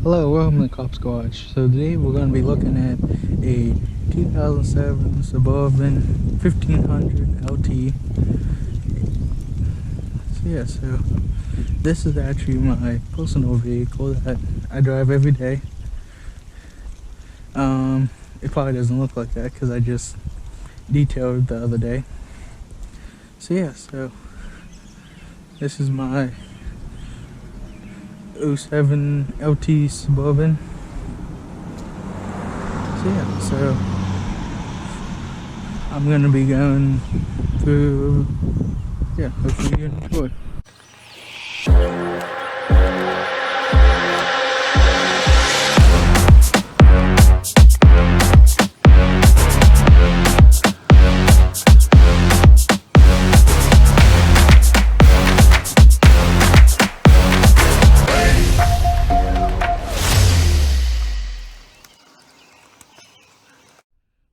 Hello, welcome to Culp'sGarage. So today we're going to be looking at a 2007 Suburban 1500 LT. So this is actually my personal vehicle that I drive every day. It probably doesn't look like that because I just detailed it the other day. So this is my 07 LT Suburban. So I'm gonna be going through. Hopefully you enjoy.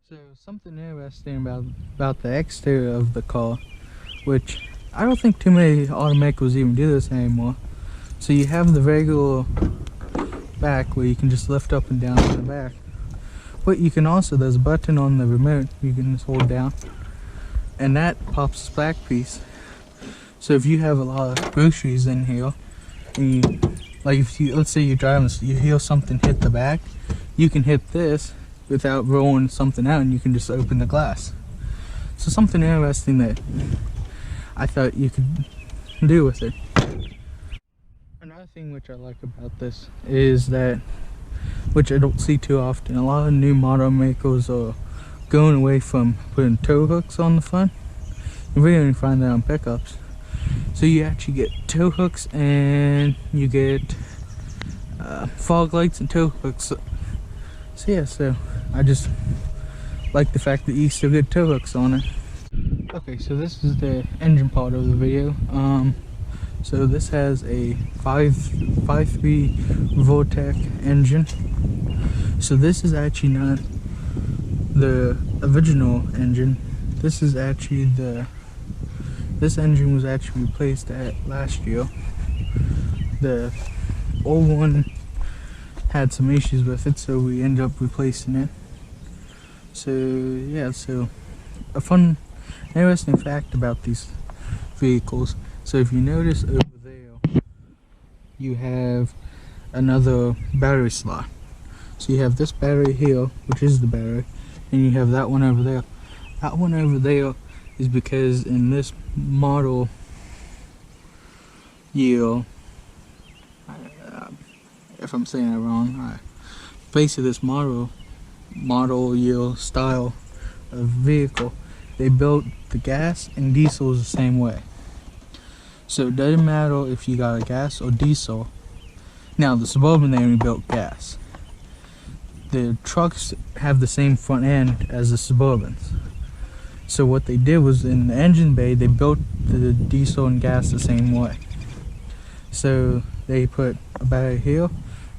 So something interesting about the exterior of the car, which I don't think too many automakers even do this anymore. So you have the regular back where you can just lift up and down in the back, but you can also, there's a button on the remote you can just hold down, and that pops this back piece. So if you have a lot of groceries in here, and you, like if you, let's say you're driving, you hear something hit the back, you can hit this without rolling something out, and you can just open the glass. So something interesting that I thought you could do with it. Another thing which I like about this is that, which I don't see too often, a lot of new model makers are going away from putting tow hooks on the front. You really only find that on pickups. So you actually get tow hooks, and you get fog lights and tow hooks. So I just like the fact that you still get tow hooks on it. Okay, so this is the engine part of the video. So this has a 5.3 Vortec engine. So this is actually not the original engine. This is actually this engine was actually replaced last year. The old one had some issues with it, so we ended up replacing it. So a fun, interesting fact about these vehicles. So if you notice over there, you have another battery slot. So you have this battery here, which is the battery, and you have that one over there. That one over there is because in this model year, if I'm saying that wrong, basically this model year style of vehicle, they built the gas and diesels the same way. So it doesn't matter if you got a gas or diesel. Now the Suburban, they only built gas. The trucks have the same front end as the Suburbans. So what they did was, in the engine bay, they built the diesel and gas the same way. So they put a battery here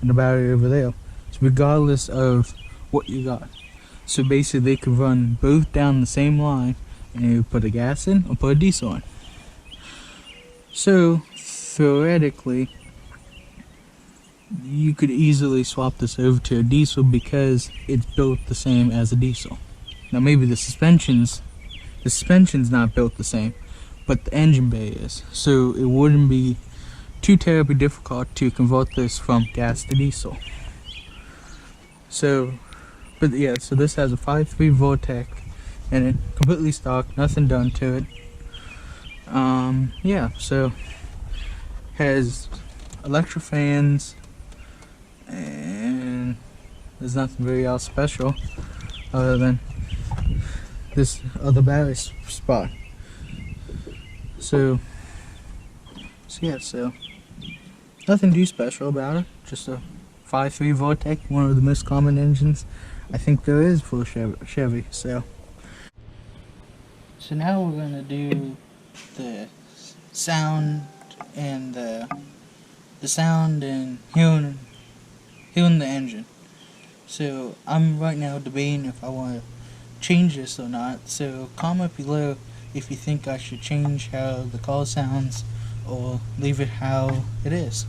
and a battery over there, so regardless of what you got. So basically they could run both down the same line, and you put a gas in or put a diesel in. So theoretically you could easily swap this over to a diesel because it's built the same as a diesel. Now maybe the suspension's not built the same, but the engine bay is. So it wouldn't be too terribly difficult to convert this from gas to diesel. So this has a 5.3 Vortec in it, completely stock, nothing done to it. So has electric fans, and there's nothing very else special other than this other battery spot. So nothing too special about it, just a 5.3 Vortec, one of the most common engines I think there is for Chevy. So now we're gonna do the sound and hearing the engine. So I'm right now debating if I want to change this or not. So comment below if you think I should change how the car sounds or leave it how it is.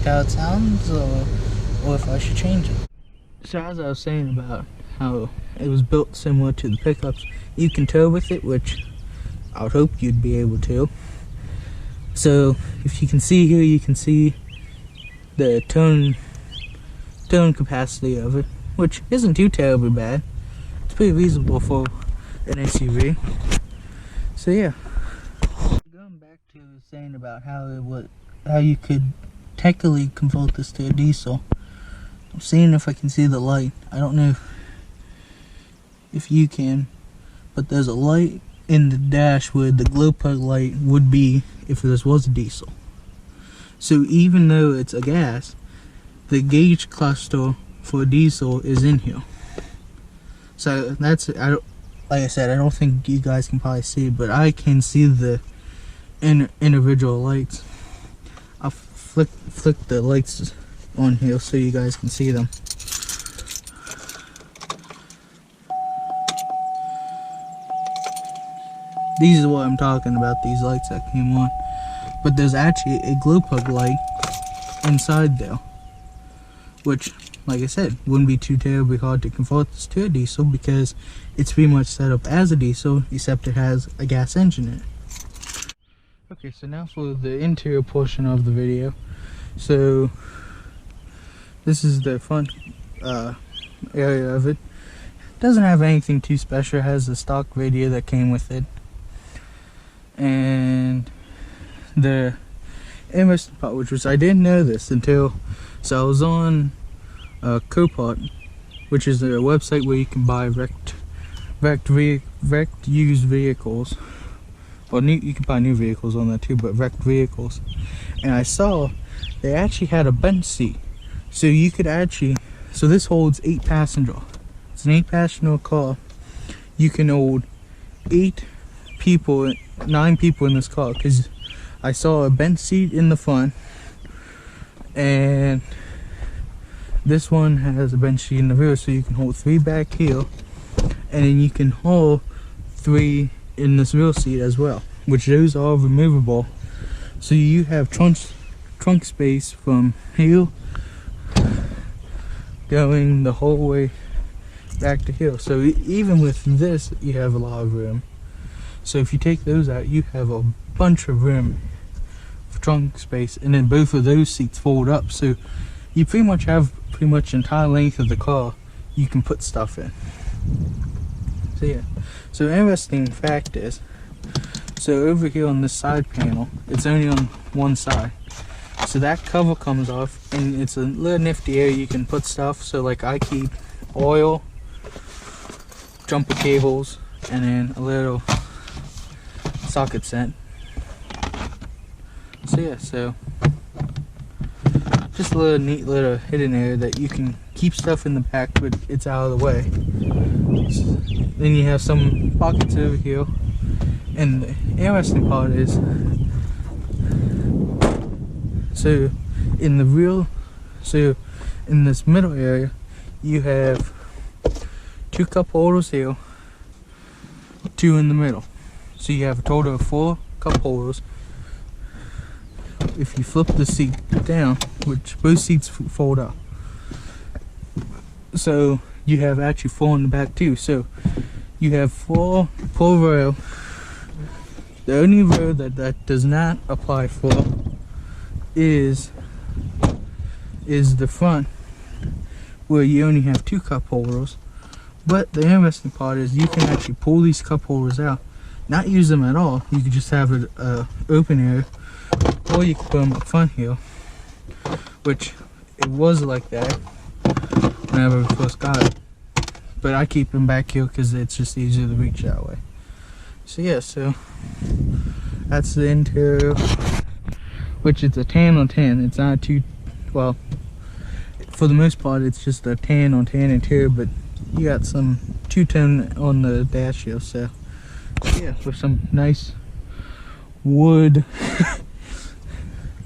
how it sounds, or if I should change it. So as I was saying about how it was built similar to the pickups, you can tow with it, which I would hope you'd be able to. So if you can see here, you can see the towing capacity of it, which isn't too terribly bad. It's pretty reasonable for an SUV. So yeah. Going back to saying about how you could technically convert this to a diesel. I'm seeing if I can see the light. I don't know if you can, but there's a light in the dash where the glow plug light would be if this was a diesel. So even though it's a gas, the gauge cluster for a diesel is in here. So that's, like I said, I don't think you guys can probably see it, but I can see the individual lights. I'll flick the lights on here so you guys can see them. These are what I'm talking about, these lights that came on. But there's actually a glow plug light inside there, which, like I said, wouldn't be too terribly hard to convert this to a diesel because it's pretty much set up as a diesel, except it has a gas engine in it. Okay, so now for the interior portion of the video. So this is the front area of it. Doesn't have anything too special. It has the stock radio that came with it, and the interesting part, which was I didn't know this until, so I was on Copart, which is a website where you can buy wrecked used vehicles. Well, you can buy new vehicles on that too, but wrecked vehicles. And I saw they actually had a bench seat, so you could actually, so this holds 8 passengers. It's an 8-passenger car. You can hold 9 people in this car, because I saw a bench seat in the front, and this one has a bench seat in the rear, so you can hold 3 back here, and then you can hold 3 in this rear seat as well, which those are removable. So you have trunk space from here going the whole way back to here. So even with this, you have a lot of room. So if you take those out, you have a bunch of room for trunk space, and then both of those seats fold up, so you pretty much have entire length of the car you can put stuff in. So yeah, so interesting fact is, so over here on this side panel, it's only on one side, so that cover comes off, and it's a little nifty area you can put stuff. So like I keep oil, jumper cables, and then a little socket set. So yeah, so just a little neat little hidden area that you can keep stuff in the back, but it's out of the way. Then you have some pockets over here, and the interesting part is, so in this middle area, you have 2 cup holders here, 2 in the middle. So you have a total of 4 cup holders. If you flip the seat down, which both seats fold up, so you have actually 4 in the back too. So you have 4 per row. The only row that does not apply for is the front, where you only have 2 cup holders. But the interesting part is you can actually pull these cup holders out, not use them at all. You could just have an open area, or you can put them up front here, which it was like that whenever we first got it, but I keep them back here because it's just easier to reach that way. So yeah, so that's the interior, which is a tan on tan. It's not too, well, for the most part it's just a tan on tan interior, but you got some two-tone on the dash here. So yeah, with some nice wood,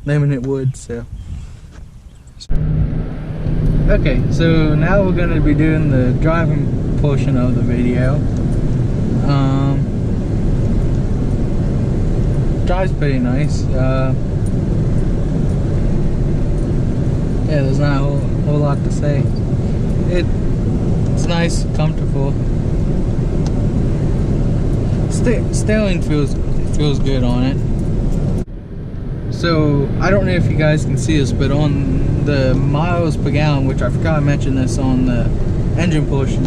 laminate wood. So okay, so now we're going to be doing the driving portion of the video. Drives pretty nice. yeah, there's not a whole lot to say. It's nice, comfortable. Steering feels good on it. So I don't know if you guys can see this, but on the miles per gallon, which I forgot to mention this on the engine portion.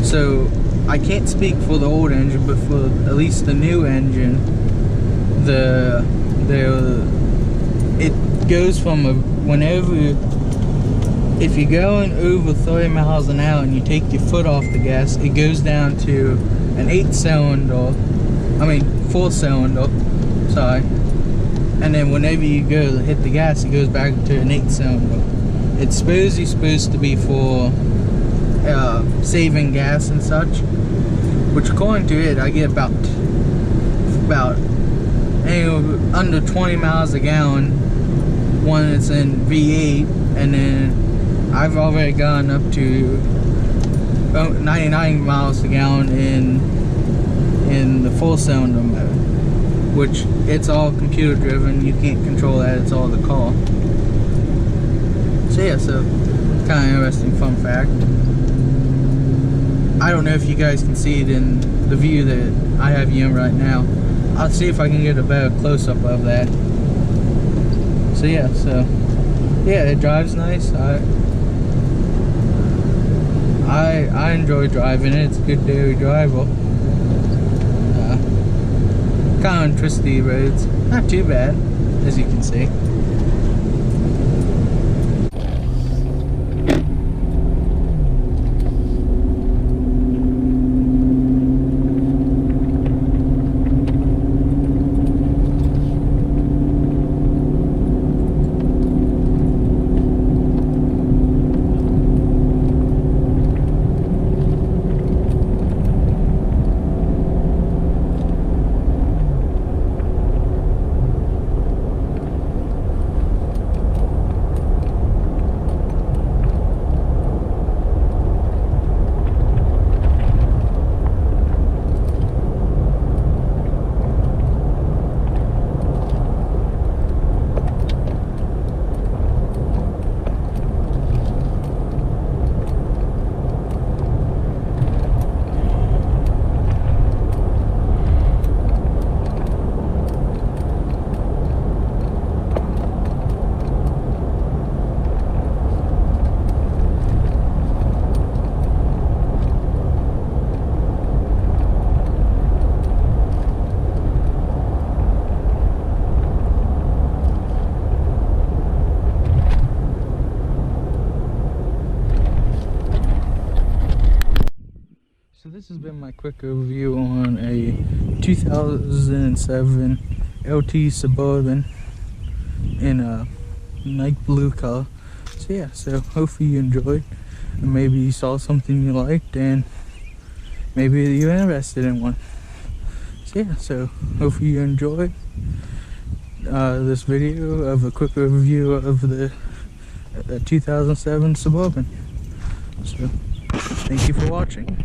So I can't speak for the old engine, but for at least the new engine, it goes from if you're going over 30 miles an hour and you take your foot off the gas, it goes down to an 4-cylinder, sorry. And then whenever you go to hit the gas, it goes back to an 8-cylinder. It's supposed to be for saving gas and such, which according to it, I get about under 20 miles a gallon when it's in V8, and then I've already gone up to 99 miles a gallon in the 4-cylinder mode, which it's all computer driven. You can't control that, it's all the car. So yeah, so kind of interesting fun fact. I don't know if you guys can see it in the view that I have you in right now. I'll see if I can get a better close-up of that. So yeah, it drives nice. I enjoy driving it. It's a good daily driver. Kind of on twisty roads, not too bad, as you can see. So this has been my quick overview on a 2007 LT Suburban in a night blue color. So yeah, so hopefully you enjoyed, and maybe you saw something you liked, and maybe you're interested in one. So yeah, so hopefully you enjoyed this video of a quick overview of the 2007 Suburban. So thank you for watching.